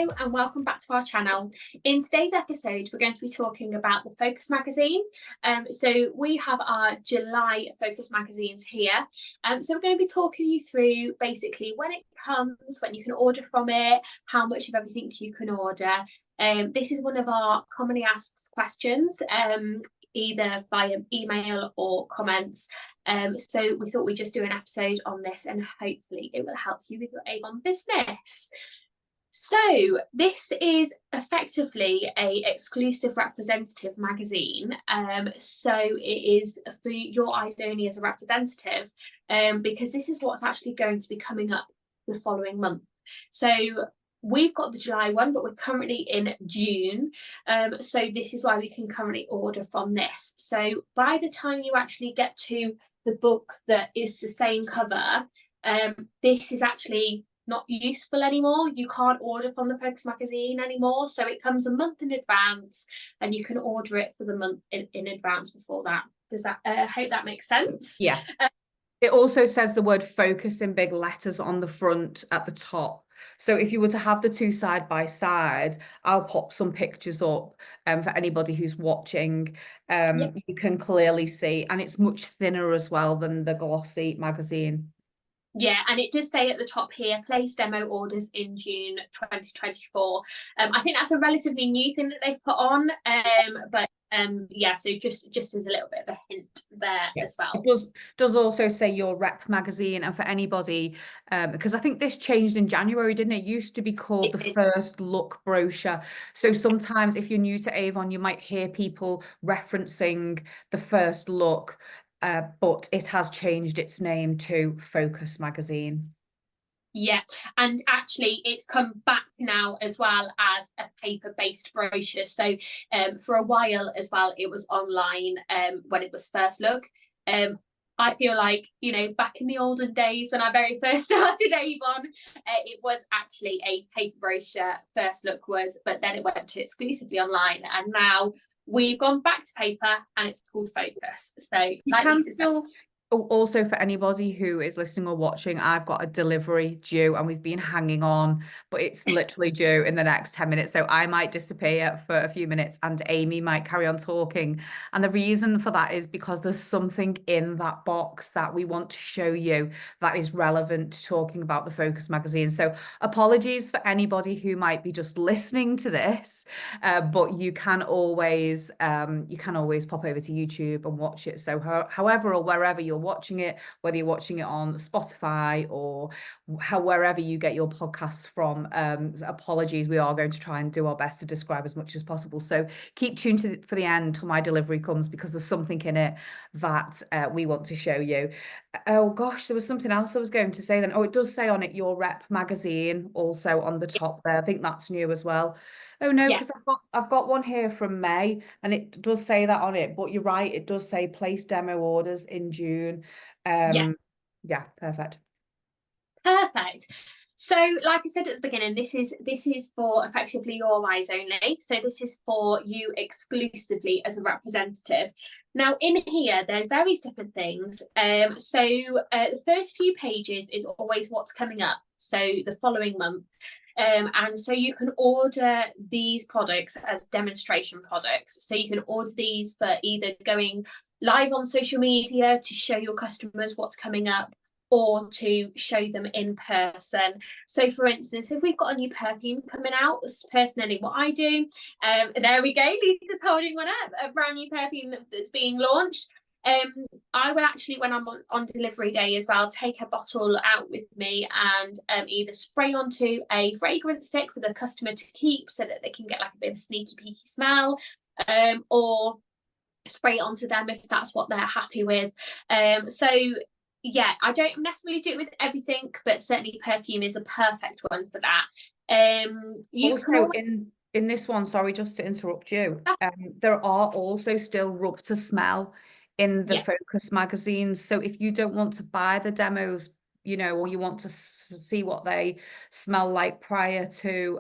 Hello and welcome back to our channel. In today's episode, we're going to be talking about the Focus magazine. So we have our July Focus magazines here. So we're going to be talking you through basically when it comes, when you can order from it, how much of everything you can order. This is one of our commonly asked questions, either via email or comments. So we thought we'd just do an episode on this and hopefully it will help you with your Avon business. So this is effectively a exclusive representative magazine. So it is for your eyes only as a representative, because this is what's actually going to be coming up the following month. So we've got the July one, but we're currently in June. So this is why we can currently order from this. So by the time you actually get to the book that is the same cover, this is actually not useful anymore. You can't order from the Focus magazine anymore. So it comes a month in advance and you can order it for the month in advance before that. Does that, hope that makes sense? Yeah. It also says the word focus in big letters on the front at the top. So if you were to have the two side by side, I'll pop some pictures up for anybody who's watching. You can clearly see, and it's much thinner as well than the glossy magazine. Yeah, and it does say at the top here, place demo orders in June 2024. I think that's a relatively new thing that they've put on, but yeah, so just as a little bit of a hint there as well. It does also say your rep magazine, and for anybody, because I think this changed in January, didn't it? It used to be called the First Look brochure. So sometimes if you're new to Avon, you might hear people referencing the First Look. But it has changed its name to Focus magazine. Yeah, and actually it's come back now as well as a paper-based brochure. So for a while as well, it was online when it was First Look. I feel like, you know, back in the olden days when I very first started Avon, it was actually a paper brochure, First Look was, but then it went to exclusively online, and now we've gone back to paper and it's called Focus. So you can still, also for anybody who is listening or watching, I've got a delivery due and we've been hanging on, but it's literally due in the next 10 minutes. So I might disappear for a few minutes and Amy might carry on talking. And the reason for that is because there's something in that box that we want to show you that is relevant to talking about the Focus magazine. So apologies for anybody who might be just listening to this, but you can always pop over to YouTube and watch it. So however or wherever you're watching it, whether you're watching it on Spotify or wherever you get your podcasts from, apologies, we are going to try and do our best to describe as much as possible. So keep tuned for the end till my delivery comes, because there's something in it that we want to show you. Oh gosh, there was something else I was going to say then. Oh, it does say on it your rep magazine also on the top there. I think that's new as well. Oh no, because I've got one here from May and it does say that on it, but you're right, it does say place demo orders in June. Yeah, perfect. So like I said at the beginning, this is for effectively your eyes only. So this is for you exclusively as a representative. Now in here, there's various different things. So the first few pages is always what's coming up. So the following month. And so you can order these products as demonstration products. So you can order these for either going live on social media to show your customers what's coming up, or to show them in person. So for instance, if we've got a new perfume coming out, personally what I do, there we go, Lisa's holding one up, a brand new perfume that's being launched. I will actually, when I'm on delivery day as well, take a bottle out with me and either spray onto a fragrance stick for the customer to keep so that they can get like a bit of sneaky peeky smell, or spray it onto them if that's what they're happy with. So yeah, I don't necessarily do it with everything, but certainly perfume is a perfect one for that. You also in this one, sorry, just to interrupt you, there are also still rub to smell in the Focus magazines. So if you don't want to buy the demos, you know, or you want to see what they smell like prior to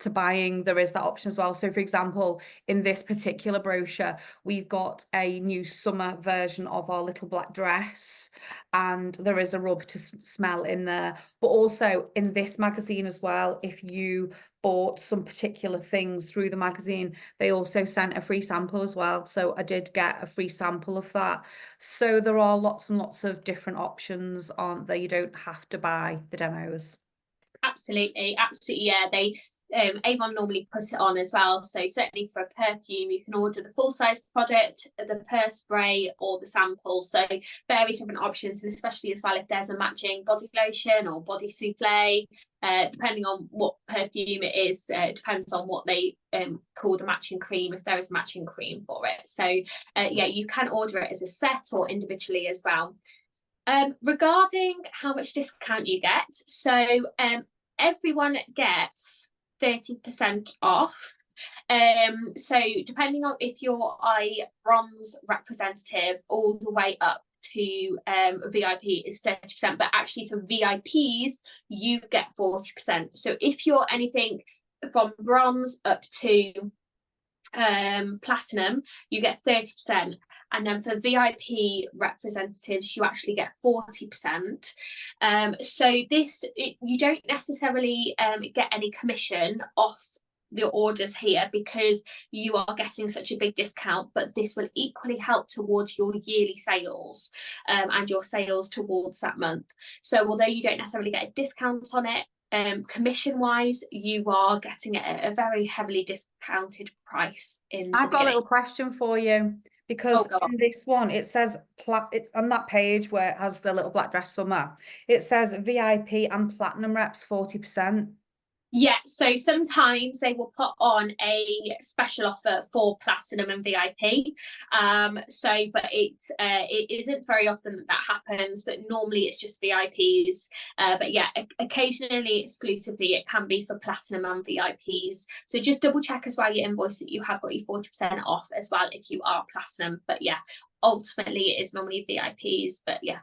to buying, there is that option as well. So for example, in this particular brochure, we've got a new summer version of our little black dress, and there is a rub to smell in there. But also in this magazine as well, if you bought some particular things through the magazine, they also sent a free sample as well. So I did get a free sample of that. So there are lots and lots of different options, aren't there? You don't have to buy the demos. Absolutely, yeah. They Avon normally put it on as well. So certainly for a perfume, you can order the full size product, the per spray, or the sample. So various different options, and especially as well if there's a matching body lotion or body souffle, depending on what perfume it is, depends on what they call the matching cream, if there is a matching cream for it. So yeah, you can order it as a set or individually as well. Regarding how much discount you get, so everyone gets 30% off. So depending on if you're a bronze representative, all the way up to VIP is 30%, but actually for VIPs you get 40%. So if you're anything from bronze up to platinum, you get 30%, and then for VIP representatives you actually get 40%. So you don't necessarily get any commission off the orders here because you are getting such a big discount, but this will equally help towards your yearly sales and your sales towards that month. So although you don't necessarily get a discount on it, commission wise you are getting it at a very heavily discounted price. I've got a little question for you, because in this one it says it's on that page where it has the little black dress summer, it says VIP and platinum reps 40%. Yeah, so sometimes they will put on a special offer for platinum and VIP. But it isn't very often that happens, but normally it's just VIPs. But yeah, occasionally, exclusively, it can be for platinum and VIPs. So just double check as well your invoice that you have got your 40% off as well if you are platinum. But yeah, ultimately it is normally VIPs, but yeah,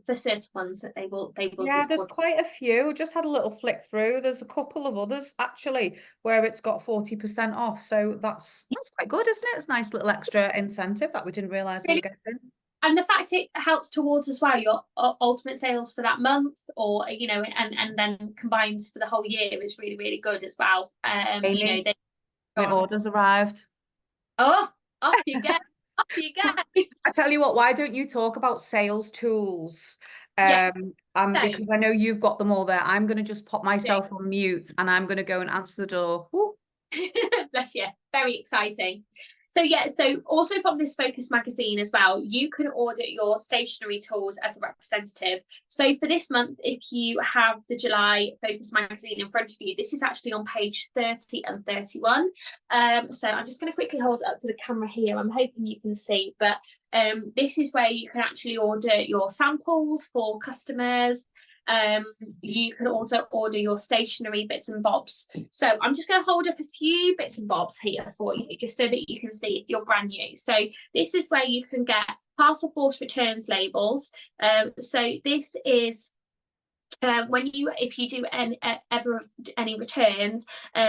for certain ones that they will yeah, there's quite a few. Just had a little flick through, there's a couple of others actually where it's got 40% off, so that's quite good, isn't it? It's a nice little extra incentive that we didn't realize we were getting. And the fact it helps towards as well your ultimate sales for that month, or you know, and then combines for the whole year is really, really good as well. Amy, you know, my order's arrived. Oh, off you go. Off you go. I tell you what, why don't you talk about sales tools? Yes. Because I know you've got them all there. I'm going to just pop myself on mute and I'm going to go and answer the door. Bless you. Very exciting. So yeah, so also from this Focus magazine as well, you can order your stationery tools as a representative. So for this month, if you have the July Focus magazine in front of you, this is actually on page 30 and 31. So I'm just going to quickly hold it up to the camera here. I'm hoping you can see, but this is where you can actually order your samples for customers. You can also order your stationery bits and bobs. So I'm just going to hold up a few bits and bobs here for you, just so that you can see if you're brand new. So this is where you can get parcel force returns labels. So this is if you do any returns,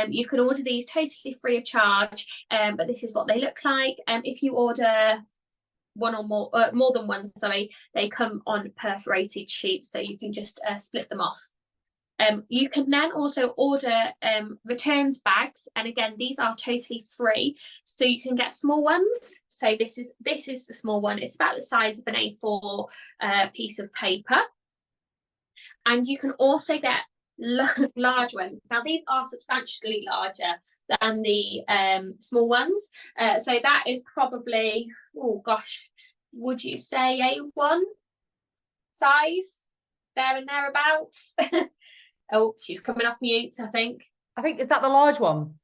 you can order these totally free of charge, but this is what they look like. If you order one or more than one, sorry, they come on perforated sheets, so you can just split them off. You can then also order returns bags, and again these are totally free, so you can get small ones. So this is the small one. It's about the size of an A4 piece of paper, and you can also get large ones. Now these are substantially larger than the small ones, so that is probably, oh gosh, would you say A1 size, there and thereabouts? Oh, she's coming off mute, I think. Is that the large one?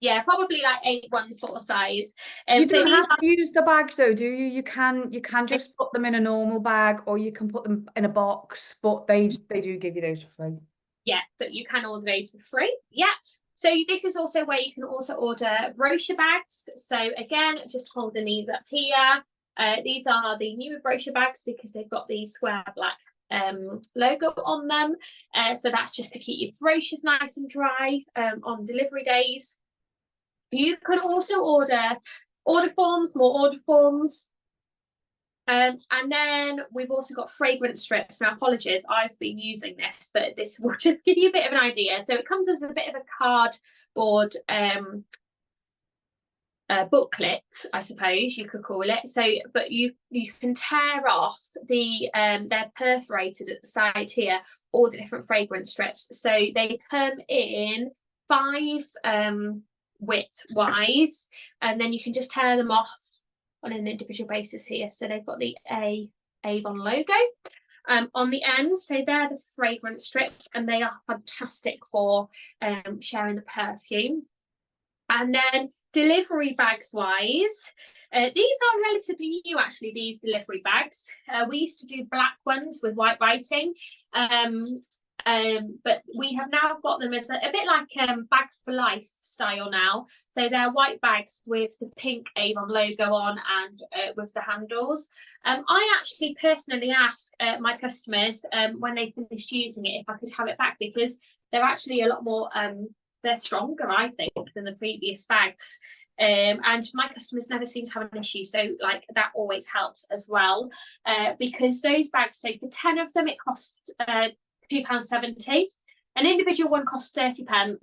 Yeah, probably like A1 sort of size. You don't have to use the bags though, do you? You can just put them in a normal bag, or you can put them in a box, but they do give you those for free. Yeah, but you can order those for free. Yeah. So this is also where you can also order brochure bags. So again, just holding these up here. These are the newer brochure bags because they've got the square black logo on them. So that's just to keep your brochures nice and dry on delivery days. You can also order more order forms. And then we've also got fragrance strips. Now, apologies, I've been using this, but this will just give you a bit of an idea. So it comes as a bit of a cardboard booklet, I suppose you could call it. So, but you can tear off they're perforated at the side here, all the different fragrance strips. So they come in 5 width wise, and then you can just tear them off on an individual basis here. So they've got the Avon logo on the end. So they're the fragrance strips, and they are fantastic for sharing the perfume. And then delivery bags wise, these are relatively new actually, these delivery bags. We used to do black ones with white writing, but we have now got them as a bit like bags for life style now. So they're white bags with the pink Avon logo on and with the handles. I actually personally ask my customers when they finished using it if I could have it back, because they're actually a lot more they're stronger, I think, than the previous bags. And my customers never seem to have an issue. So like that always helps as well. Because those bags, so for 10 of them, it costs £2.70. An individual one costs 30p.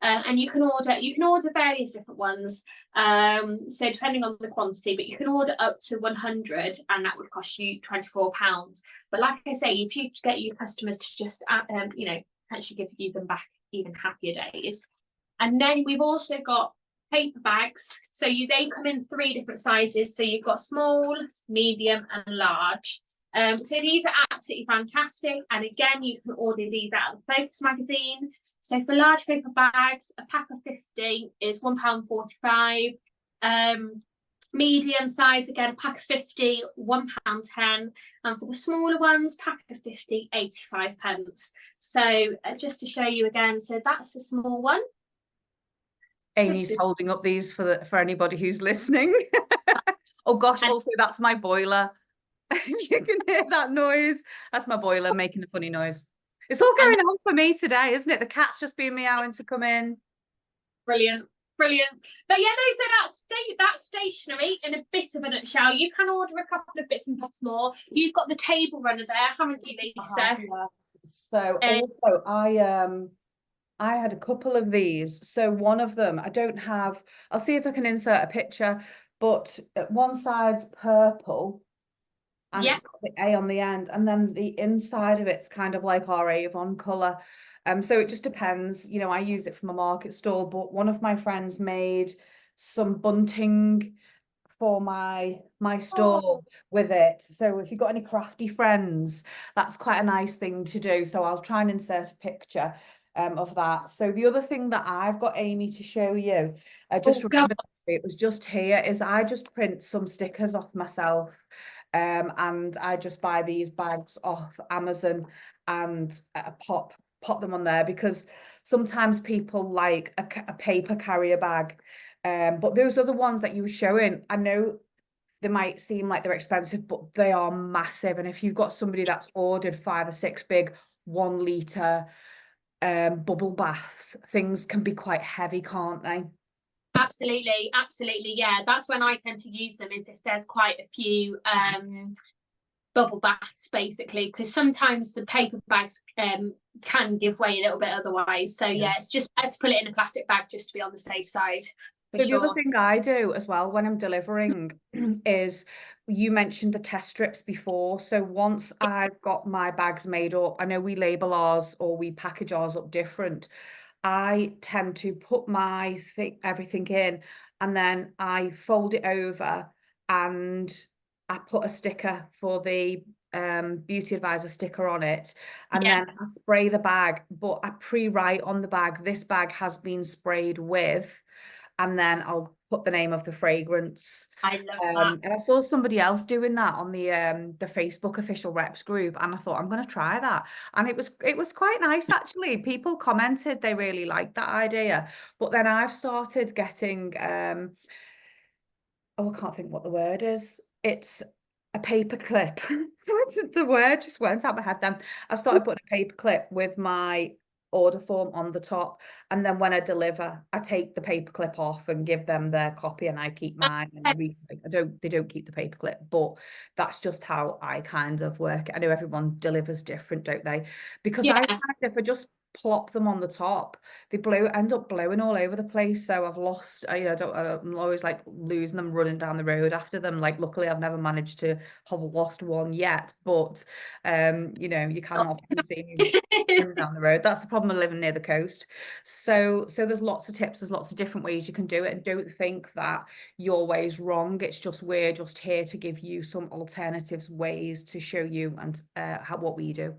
And you can order various different ones. So depending on the quantity, but you can order up to 100, and that would cost you £24. But like I say, if you get your customers to just potentially give you them back even happier days. And then we've also got paper bags. So they come in 3 different sizes. So you've got small, medium, and large. So these are absolutely fantastic. And again, you can order these out of the Focus magazine. So for large paper bags, a pack of 50 is £1.45. Medium size, again, pack of 50, £1.10. And for the smaller ones, pack of 50, 85p. So just to show you again, so that's a small one. Amy's holding up these for anybody who's listening. Oh gosh, also that's my boiler. If you can hear that noise, that's my boiler making a funny noise. It's all going on for me today, isn't it? The cat's just been meowing to come in. Brilliant. But yeah, no, so that's stationery in a bit of a nutshell. You can order a couple of bits and bobs more. You've got the table runner there, haven't you, Lisa? So also I had a couple of these. So one of them, I'll see if I can insert a picture, but one side's purple and it's got the A on the end, and then the inside of it's kind of like our Avon colour. So it just depends. I use it from a market stall, but one of my friends made some bunting for my store with it. So if you've got any crafty friends, that's quite a nice thing to do. So I'll try and insert a picture of that. So the other thing that I've got, Amy, to show you, remember it was just here, is I just print some stickers off myself. And I just buy these bags off Amazon and pop them on there, because sometimes people like a paper carrier bag. But those are the ones that you were showing. I know they might seem like they're expensive, but they are massive. And if you've got somebody that's ordered 5 or 6 big 1 litre bubble baths, things can be quite heavy, can't they? Absolutely. Yeah, that's when I tend to use them, is if there's quite a few bubble baths, basically, because sometimes the paper bags can give way a little bit otherwise. So yeah, it's just better to put it in a plastic bag just to be on the safe side. So the other thing I do as well when I'm delivering is, you mentioned the test strips before. So once I've got my bags made up, I know we label ours or we package ours up different. I tend to put everything in, and then I fold it over and I put a sticker for the beauty advisor sticker on it, and then I spray the bag, but I pre-write on the bag, this bag has been sprayed with, and then I'll put the name of the fragrance. I love that. And I saw somebody else doing that on the Facebook official reps group, and I thought, I'm going to try that. And it was quite nice, actually. People commented they really liked that idea. But then I've started getting I can't think what the word is. It's a paper clip. The word just went out my head then. I started putting a paper clip with my order form on the top, and then when I deliver, I take the paper clip off and give them their copy, and I keep mine. And they don't keep the paper clip, but that's just how I kind of work. I know everyone delivers different, don't they? Because I Yeah. find if I just plop them on the top, they end up blowing all over the place. So I've lost, I'm always like losing them running down the road after them. Like, luckily I've never managed to have lost one yet, but you can often see running down the road. That's the problem of living near the coast. So there's lots of tips, there's lots of different ways you can do it, and don't think that your way is wrong. It's just, we're just here to give you some alternatives, ways to show you and what we do.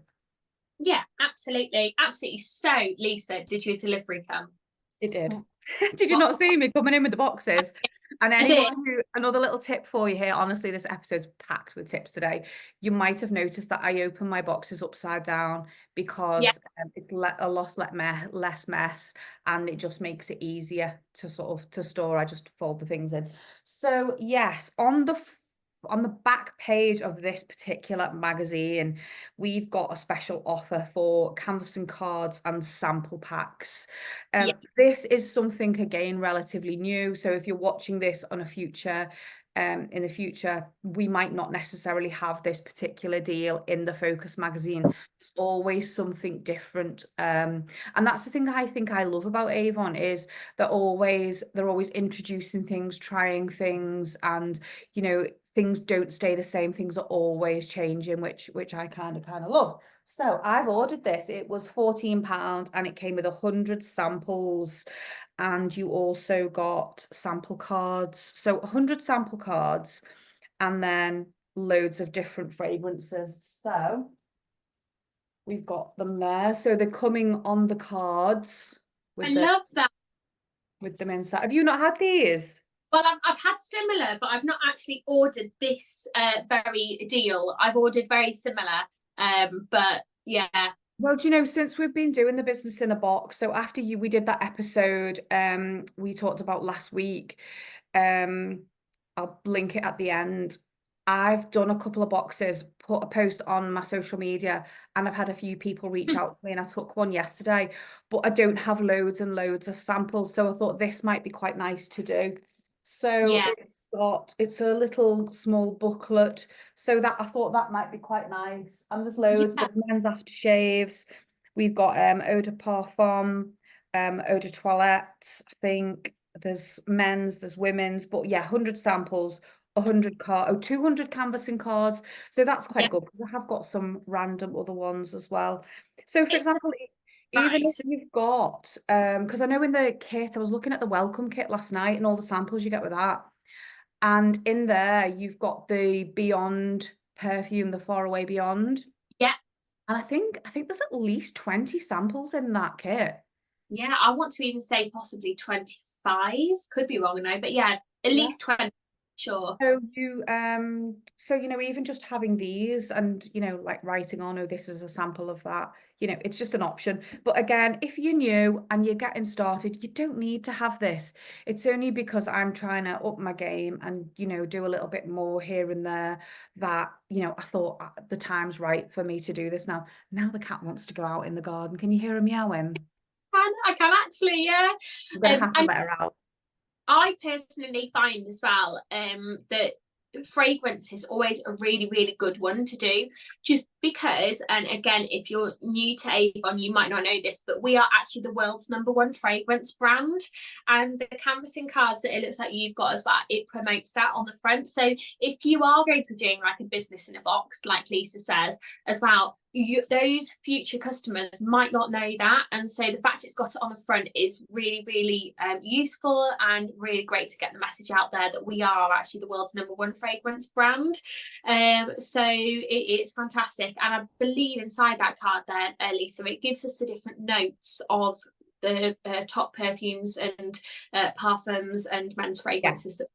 Yeah, absolutely. Absolutely. So, Lisa, did your delivery come? It did. Did you not see me coming in with the boxes? And I did. another little tip for you here. Honestly, this episode's packed with tips today. You might have noticed that I open my boxes upside down Yeah. because it's less mess, and it just makes it easier to to store. I just fold the things in. So yes, on the back page of this particular magazine, we've got a special offer for canvassing cards and sample packs. Yeah. This is something, again, relatively new. So if you're watching this on in the future, we might not necessarily have this particular deal in the Focus magazine. It's always something different. And that's the thing I think I love about Avon, is they're always introducing things, trying things, and things don't stay the same. Things are always changing, which I kind of love. So I've ordered this. It was £14 and it came with 100 samples, and you also got sample cards. So 100 sample cards, and then loads of different fragrances. So we've got them there. So they're coming on the cards I with love that. them inside. Have you not had these? Well, I've had similar, but I've not actually ordered this very deal. I've ordered very similar, but yeah. Well, do you know, since we've been doing the business in a box, so after we did that episode we talked about last week, I'll link it at the end. I've done a couple of boxes, put a post on my social media, and I've had a few people reach out to me, and I took one yesterday, but I don't have loads and loads of samples, so I thought this might be quite nice to do. So Yeah. it's a little small booklet, so that I thought that might be quite nice. And there's loads. Yeah. There's men's aftershaves. We've got eau de parfum, eau de toilette. I think there's men's, there's women's, but yeah, 100 samples, 200 canvassing cards. So that's Yeah. quite good, because I have got some random other ones as well. So for It's example, even if nice. you've got, because I know in the kit, I was looking at the welcome kit last night and all the samples you get with that. And in there, you've got the Beyond perfume, the Far Away Beyond. Yeah. And I think there's at least 20 samples in that kit. Yeah. I want to even say possibly 25. Could be wrong now, but yeah, at Yeah. least 20. Sure. So even just having these and like writing on, oh, this is a sample of that, it's just an option. But again, if you're new and you're getting started, you don't need to have this. It's only because I'm trying to up my game and do a little bit more here and there, that I thought the time's right for me to do this now. Now the cat wants to go out in the garden. Can you hear her meowing? I can actually, yeah. I'm gonna have to And let her out. I personally find as well that fragrance is always a really, really good one to do, just because, and again, if you're new to Avon, you might not know this, but we are actually the world's #1 fragrance brand, and the canvassing cards that it looks like you've got as well, it promotes that on the front. So if you are going to be doing like a business in a box, like Lisa says as well, those future customers might not know that, and so the fact it's got it on the front is really, really useful, and really great to get the message out there that we are actually the world's #1 fragrance brand. So it's fantastic, and I believe inside that card there, Lisa, it gives us the different notes of the top perfumes and parfums and men's Yeah. fragrances that.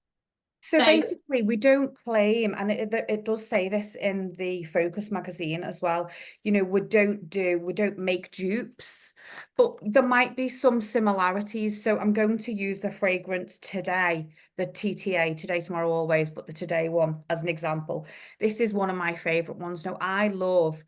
So So basically, we don't claim, and it does say this in the Focus magazine as well, you know, we don't make dupes, but there might be some similarities. So I'm going to use the fragrance Today, the TTA, Today, Tomorrow, Always, but the Today one as an example. This is one of my favorite ones. Now, I love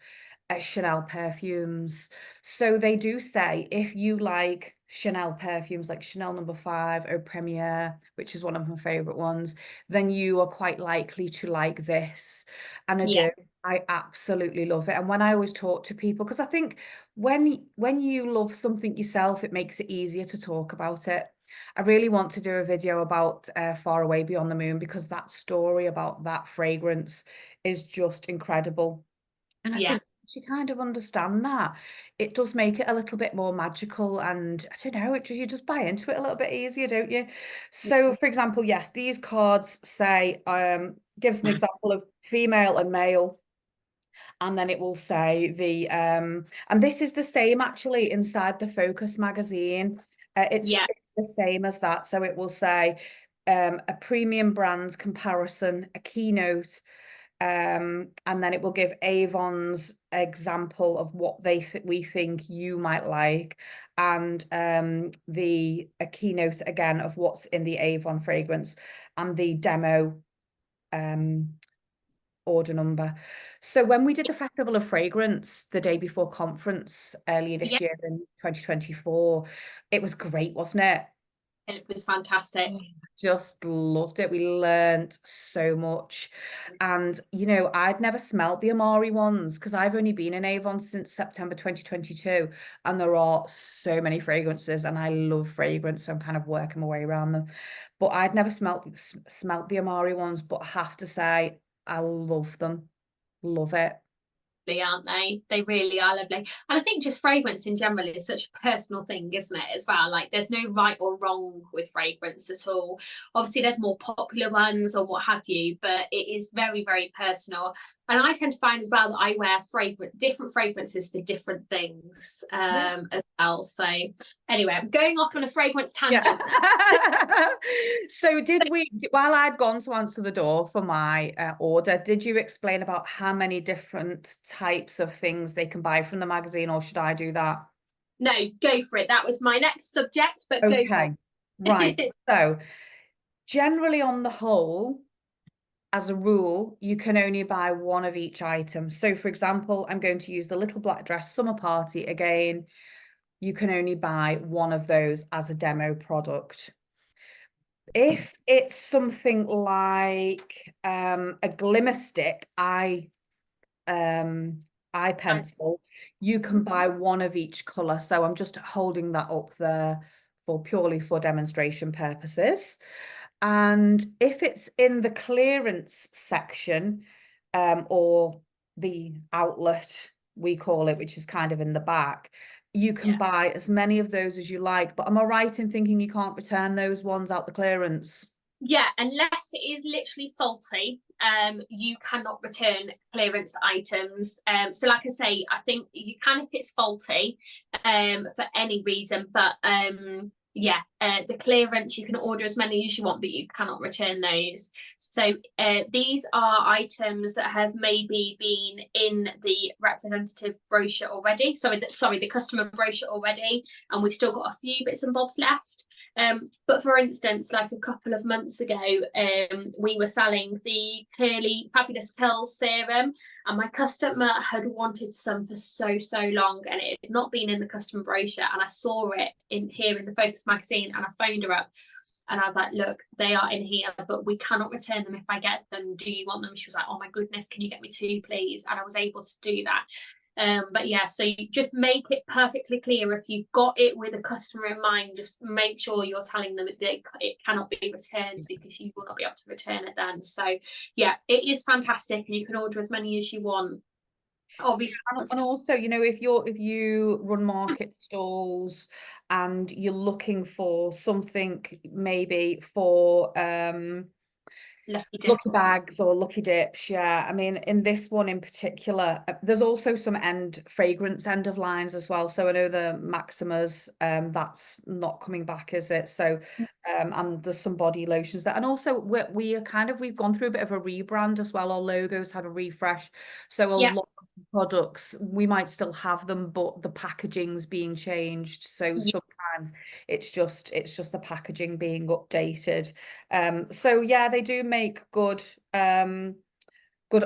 Chanel perfumes. So they do say if you like Chanel perfumes like Chanel No. 5 Eau Premiere, which is one of my favorite ones, then you are quite likely to like this. And I yeah, do. I absolutely love it. And when I always talk to people, because I think when you love something yourself, it makes it easier to talk about it. I really want to do a video about Far Away Beyond the Moon, because that story about that fragrance is just incredible. And I yeah, think she kind of understand that. It does make it a little bit more magical, and I don't know, you just buy into it a little bit easier, don't you? So, for example, yes, these cards say, gives an example of female and male, and then it will say and this is the same actually inside the Focus magazine. yeah, It's the same as that. So it will say a premium brand comparison, a keynote, and then it will give Avon's example of what we think you might like, and a keynote again of what's in the Avon fragrance, and the demo um order number. So when we did the Festival of Fragrance the day before conference earlier yeah. this year in 2024, it was great, wasn't it? It was fantastic. Oh, just loved it. We learned so much. And, you know, I'd never smelt the Amari ones because I've only been in Avon since September 2022. And there are so many fragrances, and I love fragrance. So I'm kind of working my way around them. But I'd never smelt the Amari ones, but I have to say, I love them. Love it. Aren't they? They really are lovely. And I think just fragrance in general is such a personal thing, isn't it, as well? Like there's no right or wrong with fragrance at all. Obviously, there's more popular ones or what have you, but it is very, very personal. And I tend to find as well that I wear different fragrances for different things Yeah. as well. So anyway, I'm going off on a fragrance Yeah. tangent now. So while I'd gone to answer the door for my order, did you explain about how many different types of things they can buy from the magazine, or should I do that? No, go for it. That was my next subject, but go for Okay, right. it. So generally on the whole, as a rule, you can only buy one of each item. So for example, I'm going to use the Little Black Dress Summer Party again. You can only buy one of those as a demo product. If it's something like a glimmer stick eye pencil, you can buy one of each color. So I'm just holding that up there for purely for demonstration purposes. And if it's in the clearance section, or the outlet, we call it, which is kind of in the back, you can Yeah. buy as many of those as you like. But am I right in thinking you can't return those ones out the clearance? Yeah, unless it is literally faulty, you cannot return clearance items. So like I say, I think you can if it's faulty, for any reason, but yeah, the clearance, you can order as many as you want, but you cannot return those. So these are items that have maybe been in the representative brochure already. Sorry, the customer brochure already, and we've still got a few bits and bobs left. But for instance, like a couple of months ago, we were selling the Fabulous Curls serum, and my customer had wanted some for so long, and it had not been in the customer brochure, and I saw it in the Focus magazine, and I phoned her up. And I was like, look, they are in here, but we cannot return them if I get them. Do you want them? She was like, oh my goodness, can you get me two, please? And I was able to do that. But yeah, so you just make it perfectly clear if you've got it with a customer in mind, just make sure you're telling them it cannot be returned, because you will not be able to return it then. So yeah, it is fantastic, and you can order as many as you want. Obviously, And also, you know, if you run market stalls and you're looking for something maybe for Lucky dip Lucky or something. bags or lucky dips, yeah. I mean, in this one in particular, there's also some fragrance end of lines as well. So I know the Maximas, that's not coming back, is it? So, and there's some body lotions there, and also we've gone through a bit of a rebrand as well. Our logos had a refresh, so a Yeah, lot of products we might still have them, but the packaging's being changed. So yeah, sometimes it's just the packaging being updated. So yeah, they do make good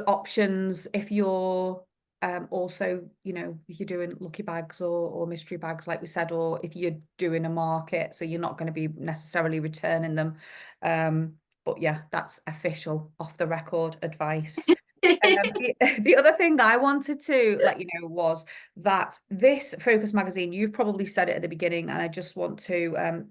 options if you're also, if you're doing lucky bags or mystery bags, like we said, or if you're doing a market, so you're not going to be necessarily returning them. But yeah, that's official off the record advice. The other thing I wanted to let you know was that this Focus magazine, you've probably said it at the beginning, and I just want to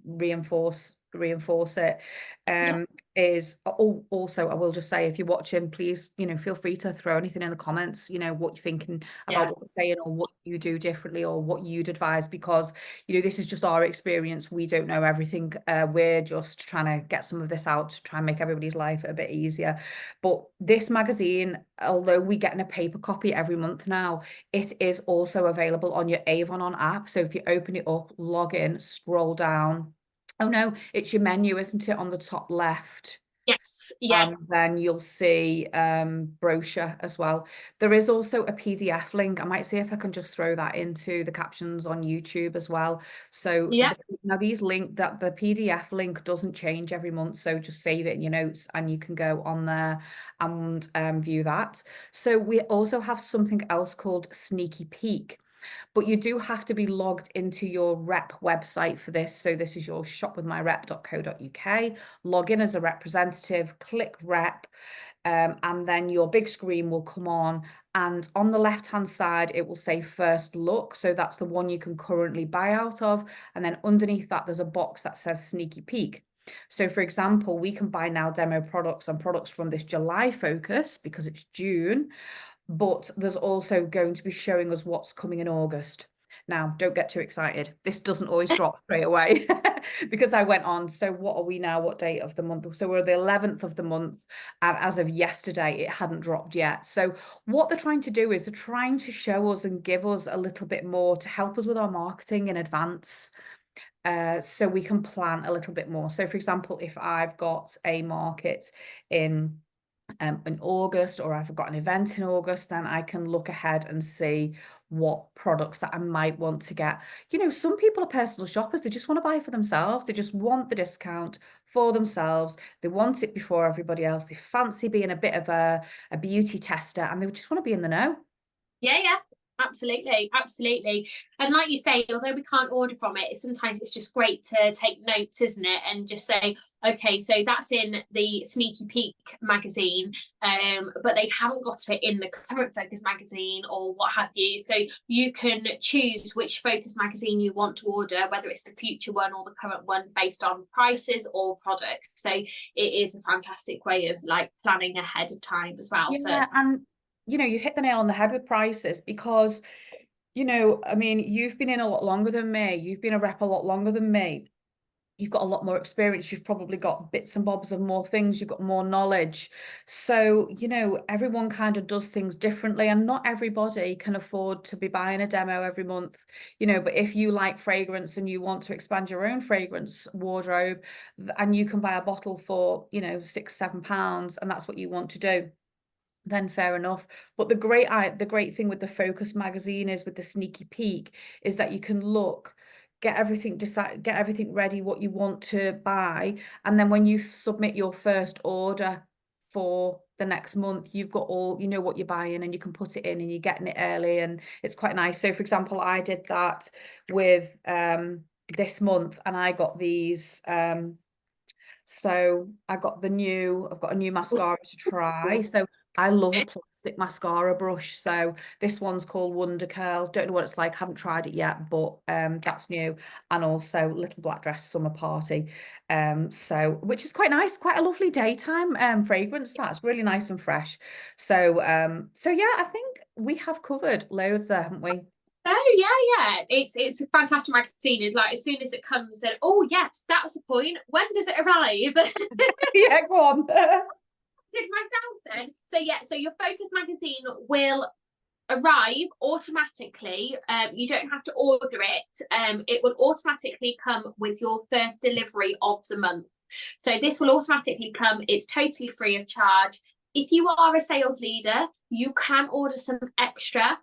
reinforce it. yeah, Is also, I will just say, if you're watching, please, feel free to throw anything in the comments, what you're thinking about yeah, what we're saying, or what you do differently, or what you'd advise, because this is just our experience. We don't know everything. We're just trying to get some of this out to try and make everybody's life a bit easier. But this magazine, although we get in a paper copy every month now, it is also available on your Avon on app. So if you open it up, log in, scroll down. Oh no, it's your menu, isn't it, on the top left? yes, yeah, And then you'll see brochure as well. There is also a PDF link. I might see if I can just throw that into the captions on YouTube as well. So yeah, now the PDF link doesn't change every month. So just save it in your notes and you can go on there and view that. So we also have something else called Sneaky Peek. But you do have to be logged into your rep website for this. So this is your shopwithmyrep.co.uk. Log in as a representative, click rep, and then your big screen will come on. And on the left-hand side, it will say first look. So that's the one you can currently buy out of. And then underneath that, there's a box that says sneaky peek. So for example, we can buy now demo products and products from this July focus because it's June, but there's also going to be showing us what's coming in August. Now, don't get too excited. This doesn't always drop straight away because I went on. So what are we now? What date of the month? So we're the 11th of the month. And as of yesterday, it hadn't dropped yet. So what they're trying to do is they're trying to show us and give us a little bit more to help us with our marketing in advance. So we can plan a little bit more. So for example, if I've got a market in August, or I've got an event in August, then I can look ahead and see what products that I might want to get. Some people are personal shoppers. They just want to buy for themselves. They just want the discount for themselves. They want it before everybody else. They fancy being a bit of a beauty tester, and they just want to be in the know. yeah, yeah. Absolutely, absolutely. And like you say, although we can't order from it, sometimes it's just great to take notes, isn't it? And just say, okay, so that's in the Sneaky Peek magazine, but they haven't got it in the current Focus magazine or what have you. So you can choose which Focus magazine you want to order, whether it's the future one or the current one, based on prices or products. So it is a fantastic way of like planning ahead of time as well. Yeah, First, and you hit the nail on the head with prices because, I mean, you've been in a lot longer than me. You've been a rep a lot longer than me. You've got a lot more experience. You've probably got bits and bobs of more things. You've got more knowledge. So, everyone kind of does things differently, and not everybody can afford to be buying a demo every month, but if you like fragrance and you want to expand your own fragrance wardrobe, and you can buy a bottle for, £6-7, and that's what you want to do, then fair enough. But the great thing with the Focus magazine is, with the Sneaky Peek, is that you can look, get everything ready, what you want to buy, and then when you submit your first order for the next month, you've got all, what you're buying, and you can put it in, and you're getting it early, and it's quite nice. So for example, I did that with this month, and I got these so I've got a new mascara to try. So I love a plastic mascara brush. So this one's called Wonder Curl. Don't know what it's like, haven't tried it yet, but that's new. And also Little Black Dress Summer Party. So which is quite nice, quite a lovely daytime fragrance. That's really nice and fresh. So yeah, I think we have covered loads there, haven't we? Oh yeah, it's a fantastic magazine. It's like as soon as it comes, then oh yes, that was the point. When does it arrive? Yeah, go on. Did myself then. So yeah, so your Focus magazine will arrive automatically. You don't have to order it. It will automatically come with your first delivery of the month. So this will automatically come. It's totally free of charge. If you are a sales leader, you can order some extra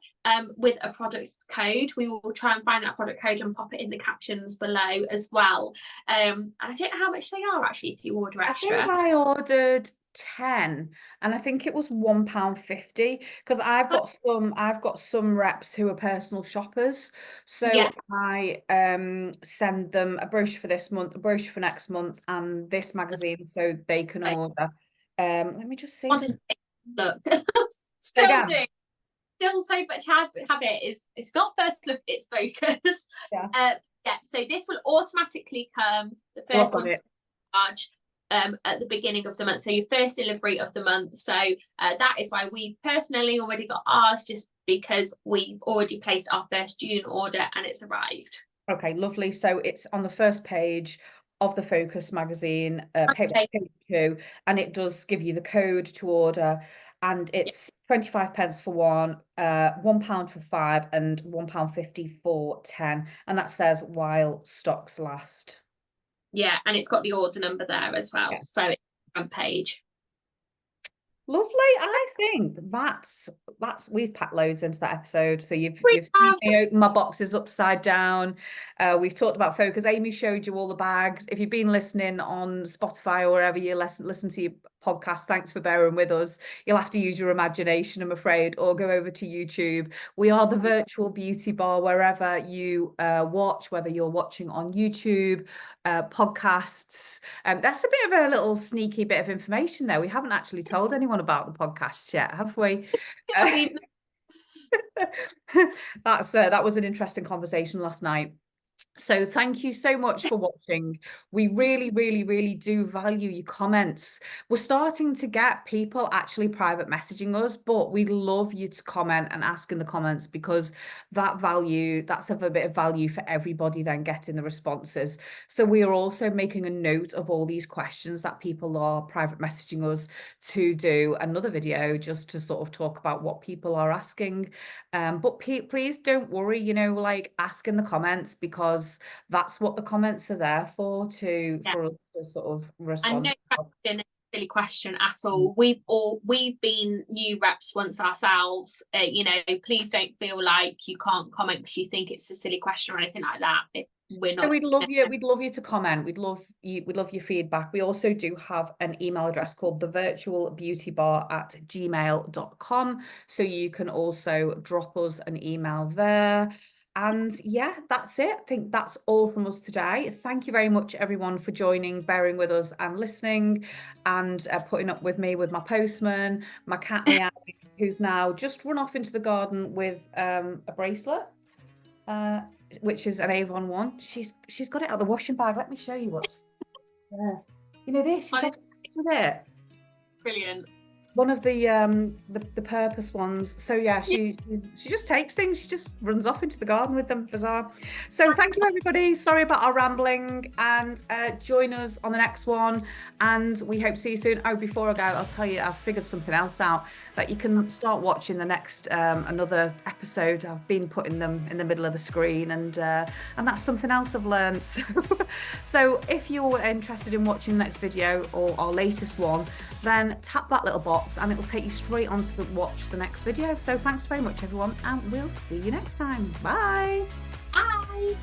with a product code. We will try and find that product code and pop it in the captions below as well. And I don't know how much they are actually if you order extra. I think I ordered 10 and I think it was £1.50 because I've got some reps who are personal shoppers, so Yeah. I send them a brochure for this month, a brochure for next month, and this magazine so they can order. Let me just see. Look, still do. Still so much habit. It's not first look, it's Focus. Yeah. So this will automatically come the first one charge at the beginning of the month. So your first delivery of the month. So that is why we personally already got ours, just because we've already placed our first June order and it's arrived. Okay, lovely. So it's on the first page of the Focus magazine, page 2, and it does give you the code to order, and it's 25 pence for one, £1 for 5, and £1.50 for 10, and that says while stocks last. Yeah, and it's got the order number there as well. So it's front page. Lovely. I think that's we've packed loads into that episode. So you've made me open my boxes upside down. We've talked about Focus. Amy showed you all the bags. If you've been listening on Spotify or wherever you listen to your podcast, thanks for bearing with us. You'll have to use your imagination, I'm afraid, or go over to YouTube. We are the virtual beauty bar wherever you watch, whether you're watching on YouTube, podcasts. That's a bit of a little sneaky bit of information there. We haven't actually told anyone about the podcast yet, have we? That was an interesting conversation last night. So thank you so much for watching. We really, really, really do value your comments. We're starting to get people actually private messaging us, but we love you to comment and ask in the comments, because that's a bit of value for everybody then getting the responses. So we are also making a note of all these questions that people are private messaging us to do another video just to sort of talk about what people are asking. But please don't worry, like ask in the comments, because that's what the comments are there for us to sort of respond. And no question, a silly question at all. We've been new reps once ourselves. Please don't feel like you can't comment because you think it's a silly question or anything like that. We're not. So we'd love you to comment. We'd love your feedback. We also do have an email address called thevirtualbeautybar@gmail.com, so you can also drop us an email there. And yeah, that's it. I think that's all from us today. Thank you very much, everyone, for joining, bearing with us and listening, and putting up with me with my postman, my cat Meow, who's now just run off into the garden with a bracelet, which is an Avon one. She's got it out of the washing bag. Let me show you what's there. This, she's obsessed with it. Brilliant. One of the purpose ones. So yeah, she just takes things. She just runs off into the garden with them. Bizarre. So thank you, everybody. Sorry about our rambling, and join us on the next one. And we hope to see you soon. Oh, before I go, I'll tell you, I've figured something else out that you can start watching the next another episode. I've been putting them in the middle of the screen, and that's something else I've learned. So if you're interested in watching the next video or our latest one, then tap that little box and it will take you straight on to watch the next video. So thanks very much, everyone, and we'll see you next time. Bye. Bye.